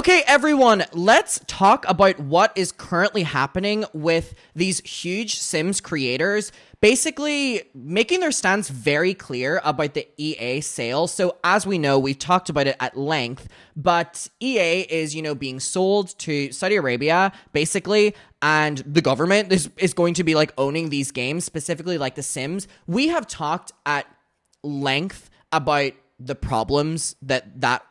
Okay, everyone, let's talk about what is currently happening with these huge Sims creators basically making their stance very clear about the EA sale. So as we know, we've talked about it at length, but EA is, being sold to Saudi Arabia, basically, and the government is going to be like owning these games, specifically like The Sims. We have talked at length about the problems that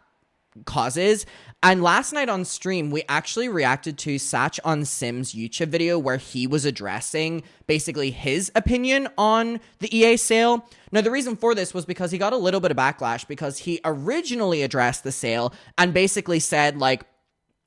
causes. And last night on stream, we actually reacted to Satch on Sims YouTube video where he was addressing basically his opinion on the EA sale. Now, the reason for this was because he got a little bit of backlash because he originally addressed the sale and basically said, like,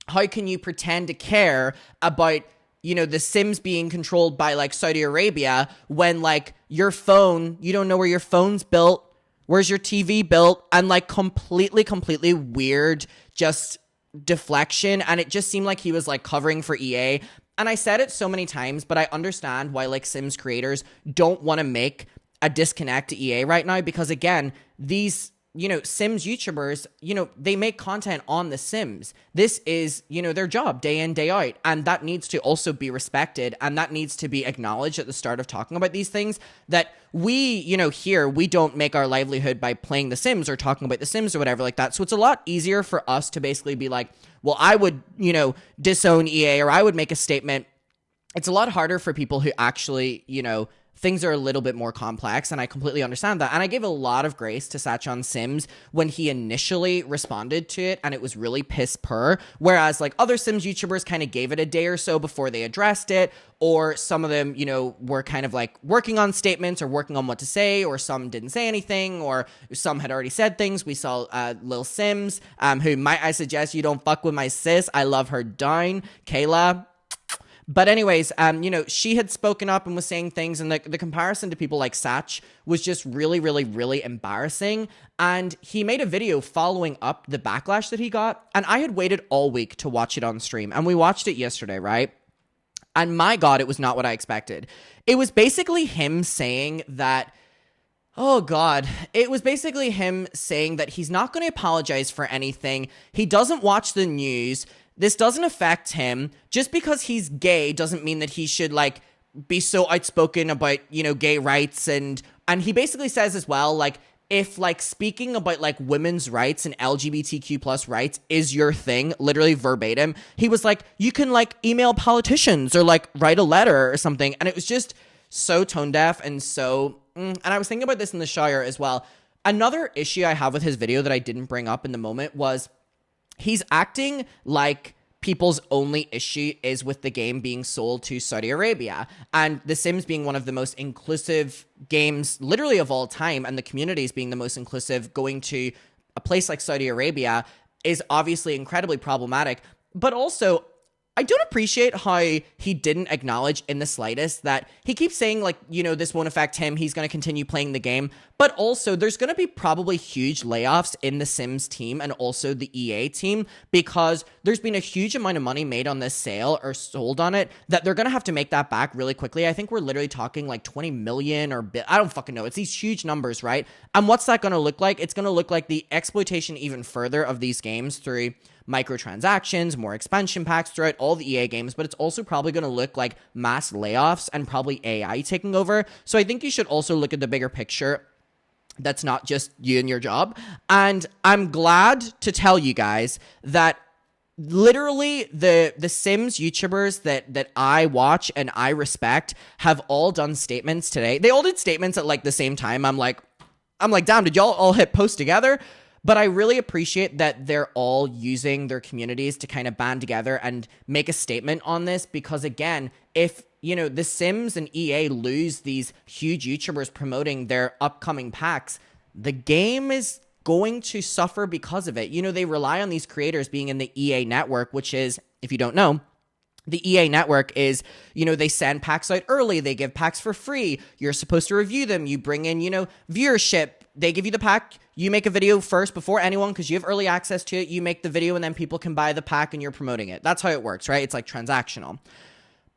how can you pretend to care about, the Sims being controlled by, like, Saudi Arabia when, like, your phone, you don't know where your phone's built, where's your TV built, and, like, completely weird, just deflection, and it just seemed like he was like covering for EA. And I said it so many times, but I understand why like Sims creators don't want to make a disconnect to EA right now, because again, these Sims YouTubers, they make content on The Sims. This is, their job day in, day out. And that needs to also be respected. And that needs to be acknowledged at the start of talking about these things, that we, here, we don't make our livelihood by playing The Sims or talking about The Sims or whatever like that. So it's a lot easier for us to basically be like, well, I would, disown EA, or I would make a statement. It's a lot harder for people who actually, things are a little bit more complex, and I completely understand that. And I gave a lot of grace to Satch on Sims when he initially responded to it, and it was really piss poor. Whereas, like, other Sims YouTubers kind of gave it a day or so before they addressed it, or some of them, were kind of like working on statements or working on what to say, or some didn't say anything, or some had already said things. We saw Lil Sims, who might I suggest you don't fuck with my sis. I love her down, Kayla. But anyways, she had spoken up and was saying things, and the comparison to people like Satch was just really embarrassing. And he made a video following up the backlash that he got, and I had waited all week to watch it on stream, and we watched it yesterday, right? And my God, it was not what I expected. It was basically him saying that, oh God, it was basically him saying that he's not going to apologize for anything. He doesn't watch the news. This doesn't affect him. Just because he's gay doesn't mean that he should, like, be so outspoken about, gay rights. And he basically says as well, like, if, like, speaking about, like, women's rights and LGBTQ plus rights is your thing, literally verbatim, he was like, you can, like, email politicians or, like, write a letter or something. And it was just so tone deaf and so... And I was thinking about this in the shower as well. Another issue I have with his video that I didn't bring up in the moment was... he's acting like people's only issue is with the game being sold to Saudi Arabia, and The Sims being one of the most inclusive games literally of all time, and the communities being the most inclusive, going to a place like Saudi Arabia is obviously incredibly problematic. But also, I don't appreciate how he didn't acknowledge in the slightest that he keeps saying, like, this won't affect him, he's going to continue playing the game. But also, there's going to be probably huge layoffs in the Sims team and also the EA team, because there's been a huge amount of money made on this sale or sold on it that they're going to have to make that back really quickly. I think we're literally talking like 20 million or I don't fucking know. It's these huge numbers, right? And what's that going to look like? It's going to look like the exploitation even further of these games through microtransactions, more expansion packs throughout all the EA games, but it's also probably going to look like mass layoffs and probably AI taking over. So I think you should also look at the bigger picture. That's not just you and your job. And I'm glad to tell you guys that literally the Sims YouTubers that I watch and I respect have all done statements today. They all did statements at like the same time. I'm like, damn, did y'all all hit post together? But I really appreciate that they're all using their communities to kind of band together and make a statement on this, because again, if The Sims and EA lose these huge YouTubers promoting their upcoming packs, the game is going to suffer because of it. They rely on these creators being in the EA network, which is, if you don't know, the EA network is, they send packs out early. They give packs for free. You're supposed to review them. You bring in, viewership. They give you the pack. You make a video first before anyone because you have early access to it. You make the video and then people can buy the pack and you're promoting it. That's how it works, right? It's like transactional.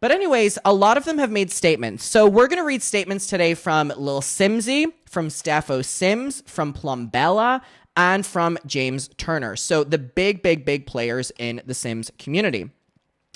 But anyways, a lot of them have made statements. So we're going to read statements today from Lil Simsy, from Stefo Sims, from Plumbella, and from James Turner. So the big players in the Sims community.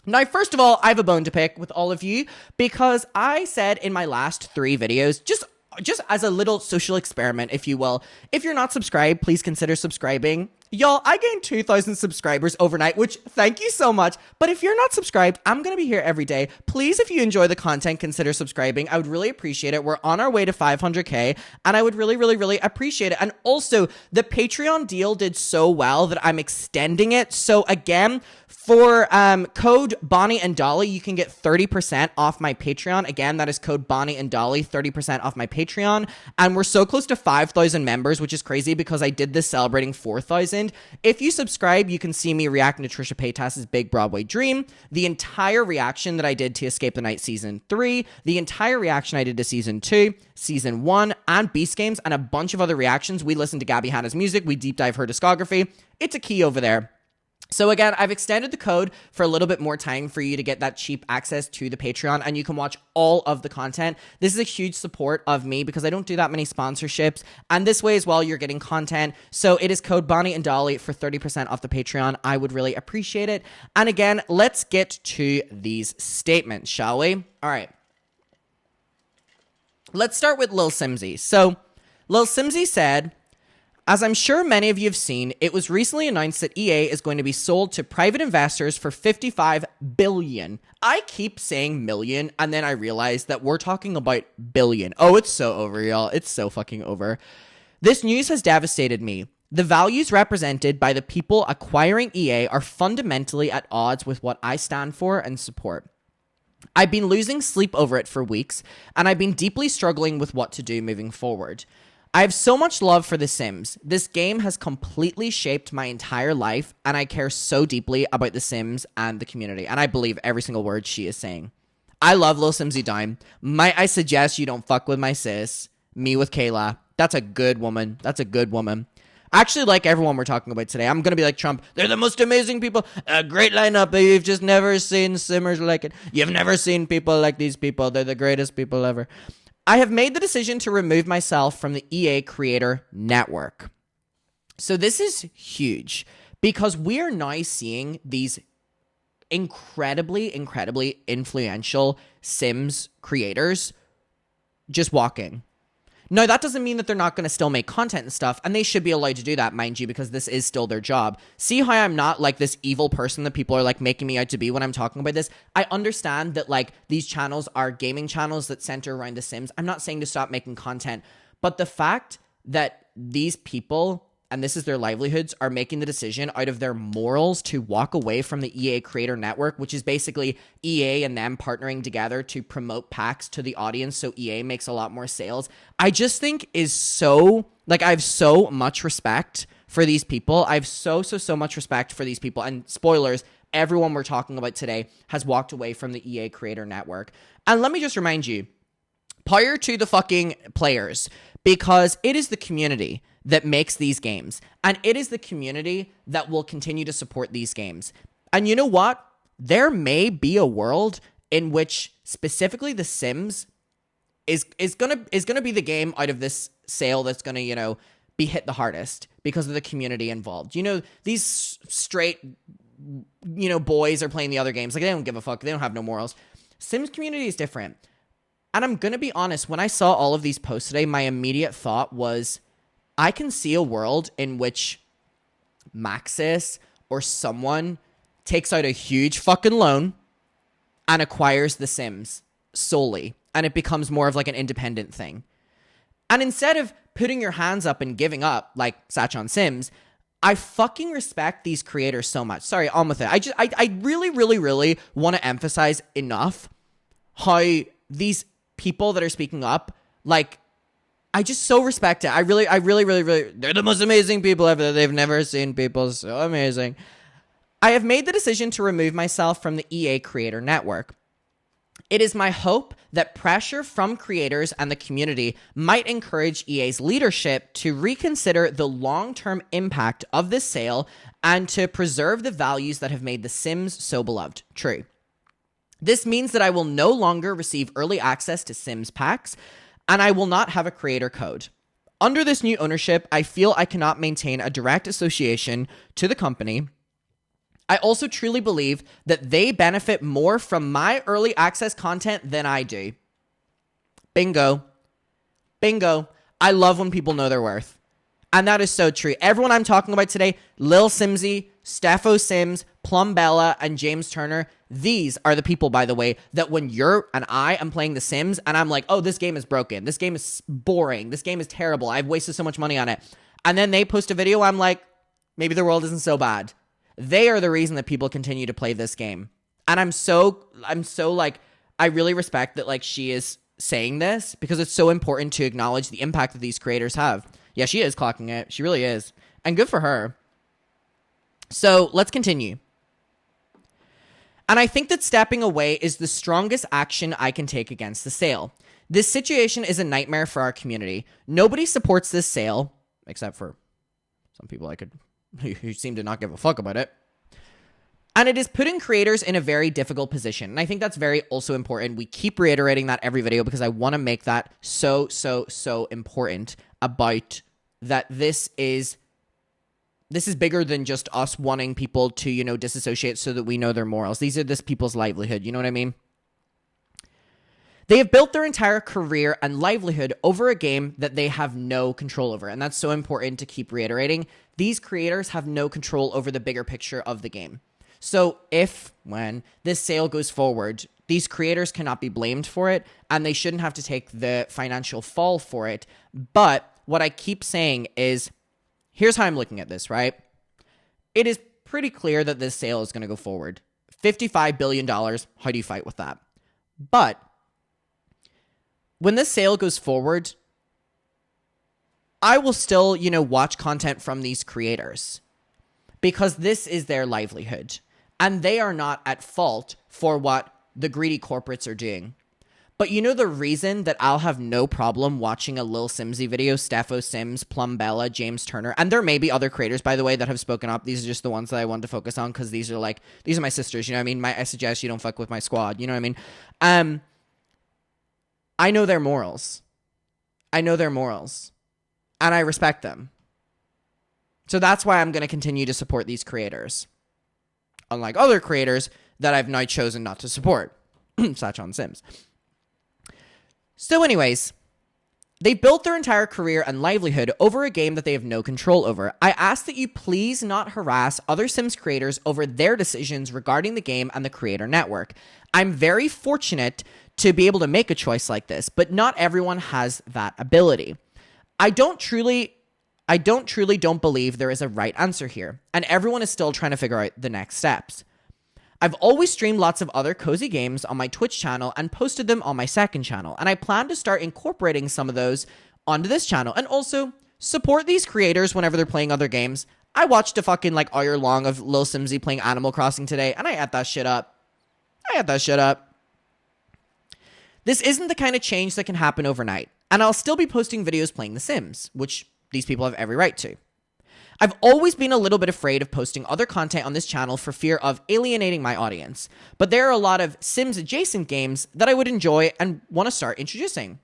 Now, first of all, I have a bone to pick with all of you because I said in my last 3 videos, just as a little social experiment, if you will, if you're not subscribed, please consider subscribing. Y'all, I gained 2,000 subscribers overnight, which thank you so much. But if you're not subscribed, I'm going to be here every day. Please, if you enjoy the content, consider subscribing. I would really appreciate it. We're on our way to 500K, and I would really appreciate it. And also, the Patreon deal did so well that I'm extending it. So again, for code Bonnie and Dolly, you can get 30% off my Patreon. Again, that is code Bonnie and Dolly, 30% off my Patreon. And we're so close to 5,000 members, which is crazy because I did this celebrating 4,000. If you subscribe, you can see me reacting to Trisha Paytas's Big Broadway Dream, the entire reaction that I did to Escape the Night Season 3, the entire reaction I did to Season 2, Season 1, and Beast Games, and a bunch of other reactions. We listened to Gabby Hanna's music. We deep dive her discography. It's a key over there. So again, I've extended the code for a little bit more time for you to get that cheap access to the Patreon, and you can watch all of the content. This is a huge support of me because I don't do that many sponsorships, and this way as well, you're getting content. So it is code Bonnie and Dolly for 30% off the Patreon. I would really appreciate it. And again, let's get to these statements, shall we? All right. Let's start with Lil Simsy. So Lil Simsy said, as I'm sure many of you have seen, it was recently announced that EA is going to be sold to private investors for $55 billion. I keep saying million, and then I realize that we're talking about billion. Oh, it's so over, y'all. It's so fucking over. This news has devastated me. The values represented by the people acquiring EA are fundamentally at odds with what I stand for and support. I've been losing sleep over it for weeks, and I've been deeply struggling with what to do moving forward. I have so much love for The Sims. This game has completely shaped my entire life, and I care so deeply about The Sims and the community. And I believe every single word she is saying. I love Lil Simsy Dime. Might I suggest you don't fuck with my sis, me with Kayla. That's a good woman. That's a good woman. I actually like everyone we're talking about today. I'm going to be like Trump. They're the most amazing people. A great lineup. You've just never seen Simmers like it. You've never seen people like these people. They're the greatest people ever. I have made the decision to remove myself from the EA Creator Network. So this is huge because we are now seeing these incredibly influential Sims creators just walking. No, that doesn't mean that they're not going to still make content and stuff, and they should be allowed to do that, mind you, because this is still their job. See how I'm not like this evil person that people are like making me out to be when I'm talking about this? I understand that like these channels are gaming channels that center around The Sims. I'm not saying to stop making content, but the fact that these people, and this is their livelihoods, are making the decision out of their morals to walk away from the EA Creator Network, which is basically EA and them partnering together to promote packs to the audience so EA makes a lot more sales, I just think is so, like, I have so much respect for these people. I have so much respect for these people. And spoilers, everyone we're talking about today has walked away from the EA Creator Network. And let me just remind you, power to the fucking players, because it is the community that makes these games. And it is the community that will continue to support these games. And you know what? There may be a world in which specifically The Sims is gonna be the game out of this sale that's gonna, you know, be hit the hardest because of the community involved. You know, these straight, you know, boys are playing the other games. Like, they don't give a fuck. They don't have no morals. Sims community is different. And I'm gonna be honest, when I saw all of these posts today, my immediate thought was, I can see a world in which Maxis or someone takes out a huge fucking loan and acquires The Sims solely, and it becomes more of like an independent thing. And instead of putting your hands up and giving up like Satch on Sims, I fucking respect these creators so much. Sorry, on with it. I really want to emphasize enough how these people that are speaking up, like, I just so respect it. I really, they're the most amazing people ever. They've never seen people so amazing. I have made the decision to remove myself from the EA Creator Network. It is my hope that pressure from creators and the community might encourage EA's leadership to reconsider the long-term impact of this sale and to preserve the values that have made The Sims so beloved. True. This means that I will no longer receive early access to Sims packs, and I will not have a creator code. Under this new ownership, I feel I cannot maintain a direct association to the company. I also truly believe that they benefit more from my early access content than I do. Bingo. Bingo. I love when people know their worth. And that is so true. Everyone I'm talking about today, Lil Simsy, Stefo Sims, Plumbella, and James Turner, these are the people, by the way, that when you're and I am playing The Sims and I'm like, oh, this game is broken. This game is boring. This game is terrible. I've wasted so much money on it. And then they post a video, I'm like, maybe the world isn't so bad. They are the reason that people continue to play this game. And I'm so like, I really respect that like she is saying this because it's so important to acknowledge the impact that these creators have. Yeah, she is clocking it. She really is. And good for her. So let's continue. And I think that stepping away is the strongest action I can take against the sale. This situation is a nightmare for our community. Nobody supports this sale, except for some people who seem to not give a fuck about it. And it is putting creators in a very difficult position. And I think that's very also important. We keep reiterating that every video because I want to make that so important about that this is bigger than just us wanting people to, you know, disassociate so that we know their morals. These are this people's livelihood. You know what I mean? They have built their entire career and livelihood over a game that they have no control over. And that's so important to keep reiterating. These creators have no control over the bigger picture of the game. So when this sale goes forward, these creators cannot be blamed for it, and they shouldn't have to take the financial fall for it. But what I keep saying is, here's how I'm looking at this, right? It is pretty clear that this sale is going to go forward. $55 billion, how do you fight with that? But when this sale goes forward, I will still, you know, watch content from these creators because this is their livelihood. And they are not at fault for what the greedy corporates are doing. But you know the reason that I'll have no problem watching a Lil Simsy video, Stefo Sims, Plumbella, James Turner, and there may be other creators, by the way, that have spoken up. These are just the ones that I wanted to focus on because these are my sisters, you know what I mean? I suggest you don't fuck with my squad, you know what I mean? I know their morals. And I respect them. So that's why I'm going to continue to support these creators. Unlike other creators that I've now chosen not to support. Satch on Sims. So anyways, they built their entire career and livelihood over a game that they have no control over. I ask that you please not harass other Sims creators over their decisions regarding the game and the creator network. I'm very fortunate to be able to make a choice like this, but not everyone has that ability. I don't truly don't believe there is a right answer here, and everyone is still trying to figure out the next steps. I've always streamed lots of other cozy games on my Twitch channel and posted them on my second channel, and I plan to start incorporating some of those onto this channel and also support these creators whenever they're playing other games. I watched a fucking hour long of Lil Simsy playing Animal Crossing today, and I ate that shit up. This isn't the kind of change that can happen overnight, and I'll still be posting videos playing The Sims, which these people have every right to. I've always been a little bit afraid of posting other content on this channel for fear of alienating my audience, but there are a lot of Sims-adjacent games that I would enjoy and want to start introducing.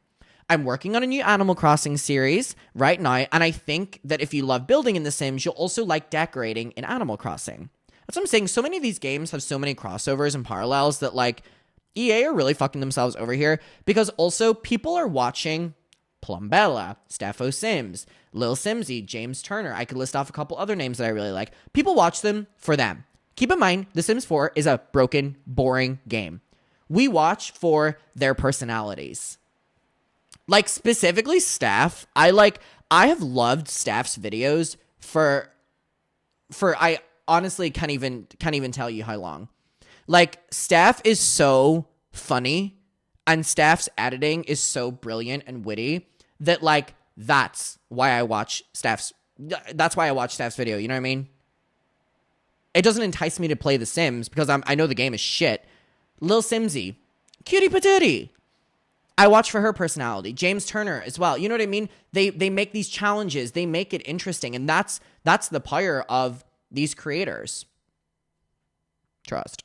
I'm working on a new Animal Crossing series right now, and I think that if you love building in The Sims, you'll also like decorating in Animal Crossing. That's what I'm saying. So many of these games have so many crossovers and parallels that, EA are really fucking themselves over here because also people are watching Plumbella, Stefo Sims, Lil Simsy, James Turner. I could list off a couple other names that I really like. People watch them for them. Keep in mind, The Sims 4 is a broken, boring game. We watch for their personalities. Specifically Steph. I have loved Steph's videos for I honestly can't even tell you how long. Steph is so funny and Steph's editing is so brilliant and witty that that's why I watch Steph's video, you know what I mean? It doesn't entice me to play The Sims because I know the game is shit. Lil Simsy, cutie patootie. I watch for her personality. James Turner as well. You know what I mean? They make these challenges. They make it interesting. And that's the power of these creators. Trust.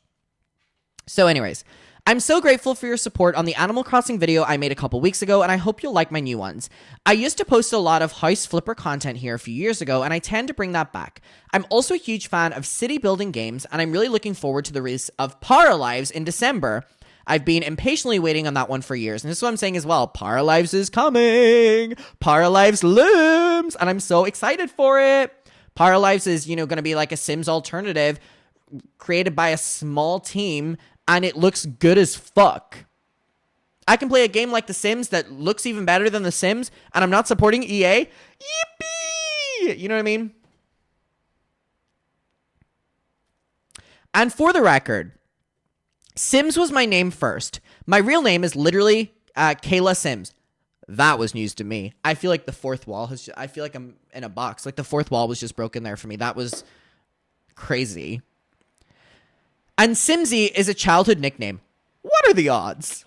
So anyways, I'm so grateful for your support on the Animal Crossing video I made a couple weeks ago, and I hope you'll like my new ones. I used to post a lot of house flipper content here a few years ago, and I tend to bring that back. I'm also a huge fan of city building games, and I'm really looking forward to the release of Paralives in December. I've been impatiently waiting on that one for years, and this is what I'm saying as well. Paralives is coming! Paralives looms! And I'm so excited for it! Paralives is, going to be like a Sims alternative created by a small team, and it looks good as fuck. I can play a game like The Sims that looks even better than The Sims, and I'm not supporting EA. Yippee! You know what I mean? And for the record, Sims was my name first. My real name is literally Kayla Sims. That was news to me. I feel like the fourth wall I feel like I'm in a box. Like the fourth wall was just broken there for me. That was crazy. And Simsy is a childhood nickname. What are the odds?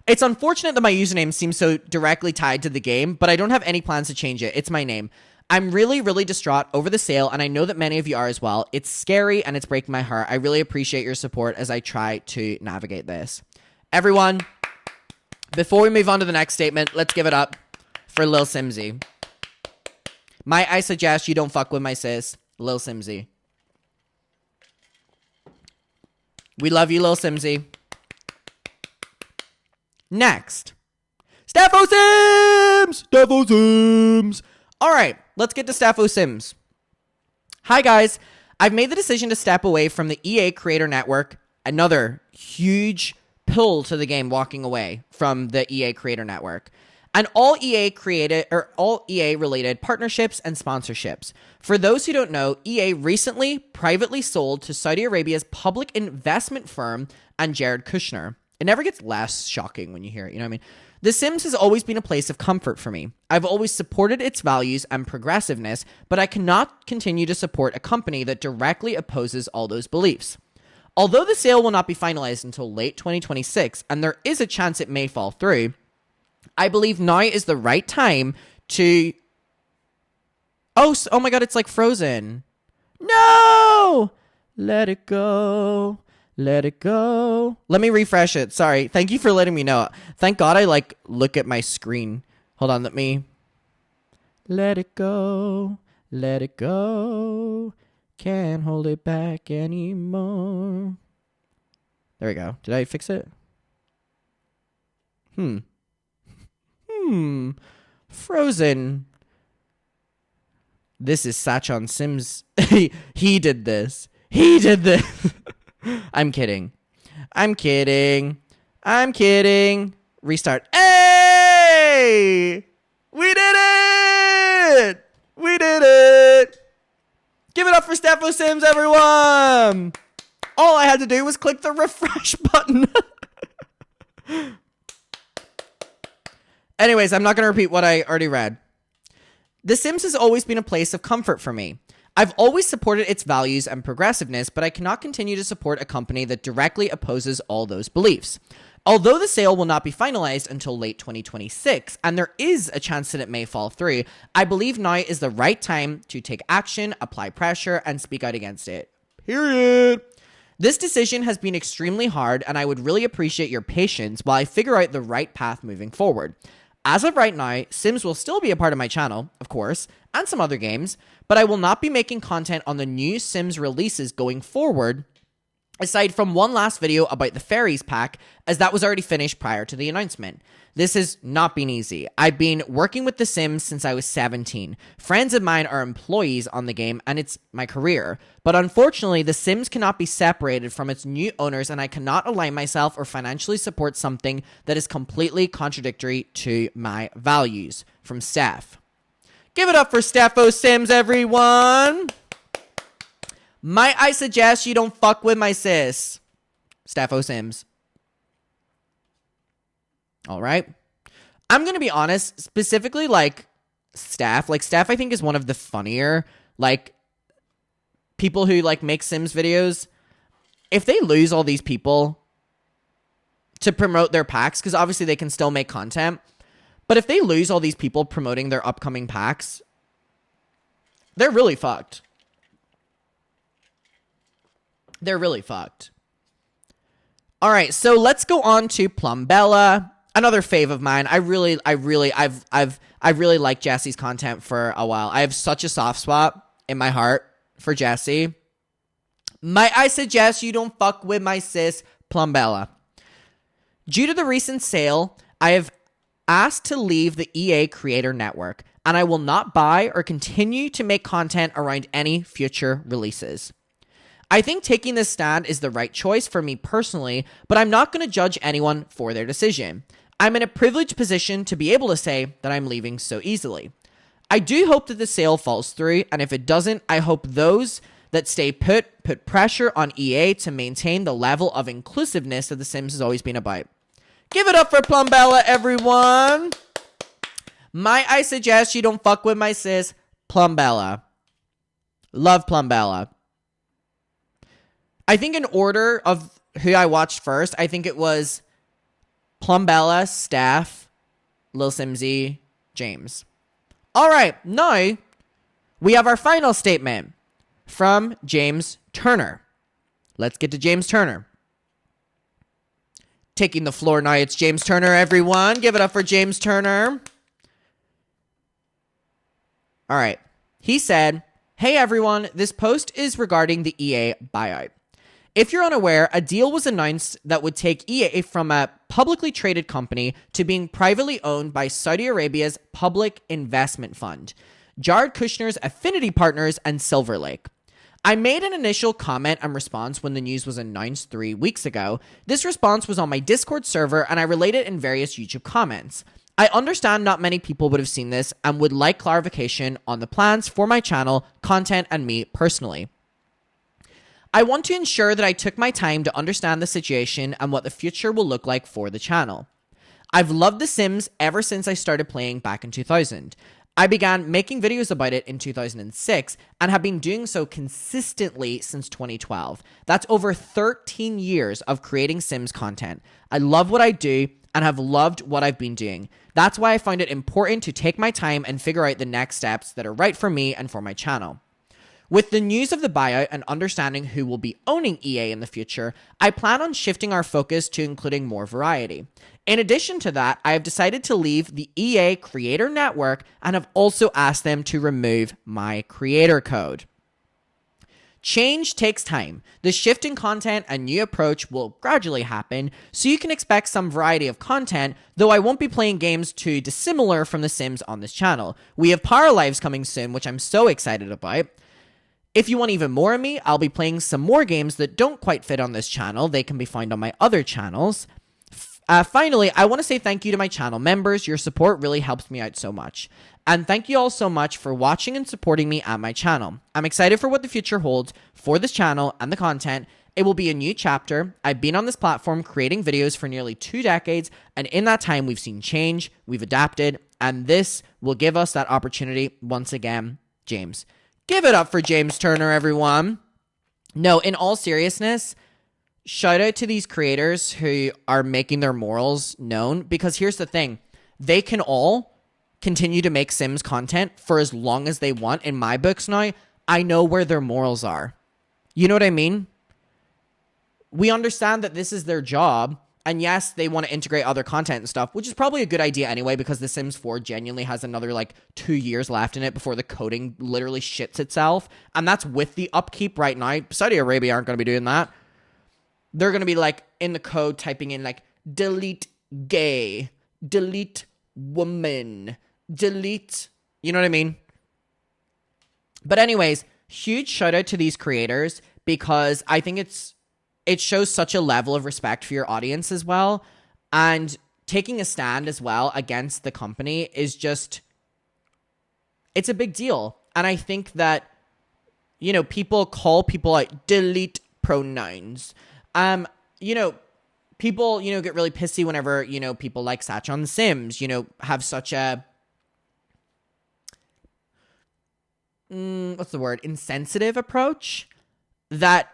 It's unfortunate that my username seems so directly tied to the game, but I don't have any plans to change it. It's my name. I'm really, really distraught over the sale, and I know that many of you are as well. It's scary, and it's breaking my heart. I really appreciate your support as I try to navigate this. Everyone, before we move on to the next statement, let's give it up for Lil Simsy. Might I suggest you don't fuck with my sis, Lil Simsy. We love you, Lil Simsy. Next. Stefo Sims! Stefo Sims! Alright, let's get to Stefo Sims. Hi guys, I've made the decision to step away from the EA Creator Network. Another huge pull to the game walking away from the EA Creator Network. And all EA related partnerships and sponsorships. For those who don't know, EA recently privately sold to Saudi Arabia's public investment firm and Jared Kushner. It never gets less shocking when you hear it, you know what I mean? The Sims has always been a place of comfort for me. I've always supported its values and progressiveness, but I cannot continue to support a company that directly opposes all those beliefs. Although the sale will not be finalized until late 2026, and there is a chance it may fall through, I believe now is the right time to... Oh my god, it's like Frozen. No! Let it go. Let it go. Let me refresh it. Sorry. Thank you for letting me know. Thank God I look at my screen. Hold on, let me... Let it go. Let it go. Can't hold it back anymore. There we go. Did I fix it? Frozen. This is Satch on Sims. He did this. He did this. I'm kidding. I'm kidding. I'm kidding. Restart. Hey! We did it! We did it! Give it up for Stefo Sims, everyone! All I had to do was click the refresh button. Anyways, I'm not going to repeat what I already read. The Sims has always been a place of comfort for me. I've always supported its values and progressiveness, but I cannot continue to support a company that directly opposes all those beliefs. Although the sale will not be finalized until late 2026, and there is a chance that it may fall through, I believe now is the right time to take action, apply pressure, and speak out against it. Period. This decision has been extremely hard, and I would really appreciate your patience while I figure out the right path moving forward. As of right now, Sims will still be a part of my channel, of course, and some other games, but I will not be making content on the new Sims releases going forward, aside from one last video about the Fairies pack, as that was already finished prior to the announcement. This has not been easy. I've been working with The Sims since I was 17. Friends of mine are employees on the game, and it's my career. But unfortunately, The Sims cannot be separated from its new owners, and I cannot align myself or financially support something that is completely contradictory to my values. From Steph. Give it up for Stefo Sims, everyone! Might I suggest you don't fuck with my sis? Stefo Sims. All right. I'm going to be honest, specifically Steph. Steph I think is one of the funnier people who make Sims videos. If they lose all these people to promote their packs, because obviously they can still make content, but if they lose all these people promoting their upcoming packs, they're really fucked. They're really fucked. All right, so let's go on to Plumbella, another fave of mine. I've really liked Jesse's content for a while. I have such a soft spot in my heart for Jesse. Might I suggest you don't fuck with my sis, Plumbella? Due to the recent sale, I have asked to leave the EA Creator Network, and I will not buy or continue to make content around any future releases. I think taking this stand is the right choice for me personally, but I'm not going to judge anyone for their decision. I'm in a privileged position to be able to say that I'm leaving so easily. I do hope that the sale falls through, and if it doesn't, I hope those that stay put pressure on EA to maintain the level of inclusiveness that The Sims has always been about. Give it up for Plumbella, everyone! Might I suggest you don't fuck with my sis, Plumbella. Love Plumbella. I think in order of who I watched first, I think it was Plumbella, Steph, Lil Simsy, James. All right, now we have our final statement from James Turner. Let's get to James Turner. Taking the floor now, it's James Turner, everyone. Give it up for James Turner. All right. He said, "Hey, everyone. This post is regarding the EA buyout. If you're unaware, a deal was announced that would take EA from a publicly traded company to being privately owned by Saudi Arabia's public investment fund, Jared Kushner's affinity partners, and Silver Lake. I made an initial comment and response when the news was announced 3 weeks ago. This response was on my Discord server, and I relayed it in various YouTube comments. I understand not many people would have seen this and would like clarification on the plans for my channel, content, and me personally. I want to ensure that I took my time to understand the situation and what the future will look like for the channel. I've loved The Sims ever since I started playing back in 2000. I began making videos about it in 2006 and have been doing so consistently since 2012. That's over 13 years of creating Sims content. I love what I do and have loved what I've been doing. That's why I find it important to take my time and figure out the next steps that are right for me and for my channel. With the news of the buyout and understanding who will be owning EA in the future, I plan on shifting our focus to including more variety. In addition to that, I have decided to leave the EA Creator Network and have also asked them to remove my creator code. Change takes time. The shift in content and new approach will gradually happen, so you can expect some variety of content, though I won't be playing games too dissimilar from The Sims on this channel. We have Power Lives coming soon, which I'm so excited about. If you want even more of me, I'll be playing some more games that don't quite fit on this channel. They can be found on my other channels. Finally, I want to say thank you to my channel members. Your support really helps me out so much. And thank you all so much for watching and supporting me and my channel. I'm excited for what the future holds for this channel and the content. It will be a new chapter. I've been on this platform creating videos for nearly 2 decades, and in that time, we've seen change, we've adapted, and this will give us that opportunity once again, James." Give it up for James Turner, everyone. No, in all seriousness, shout out to these creators who are making their morals known, because here's the thing. They can all continue to make Sims content for as long as they want. In my books now, I know where their morals are. You know what I mean? We understand that this is their job. And yes, they want to integrate other content and stuff, which is probably a good idea anyway, because The Sims 4 genuinely has another 2 years left in it before the coding literally shits itself. And that's with the upkeep right now. Saudi Arabia aren't going to be doing that. They're going to be in the code typing in delete gay, delete woman, delete, you know what I mean? But anyways, huge shout out to these creators, because I think it shows such a level of respect for your audience as well. And taking a stand as well against the company is just, it's a big deal. And I think that, people call people out delete pronouns. People, get really pissy whenever, people like Satch on The Sims, have such a, insensitive approach that,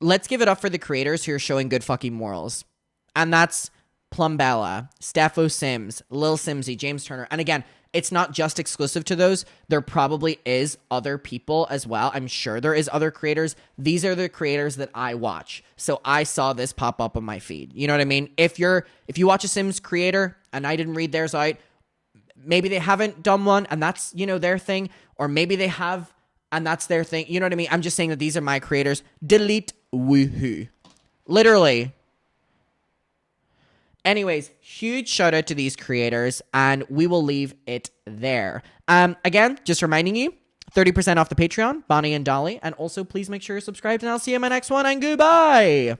let's give it up for the creators who are showing good fucking morals. And that's Plumbella, Stefo Sims, Lil Simsy, James Turner. And again, it's not just exclusive to those. There probably is other people as well. I'm sure there is other creators. These are the creators that I watch. So I saw this pop up on my feed. You know what I mean? If you watch a Sims creator and I didn't read theirs out, maybe they haven't done one and that's, their thing. Or maybe they have and that's their thing. You know what I mean? I'm just saying that these are my creators. Delete woohoo. Literally. Anyways, huge shout out to these creators, and we will leave it there. Again, just reminding you, 30% off the Patreon, Bonnie and Dolly, and also please make sure you're subscribed, and I'll see you in my next one, and goodbye!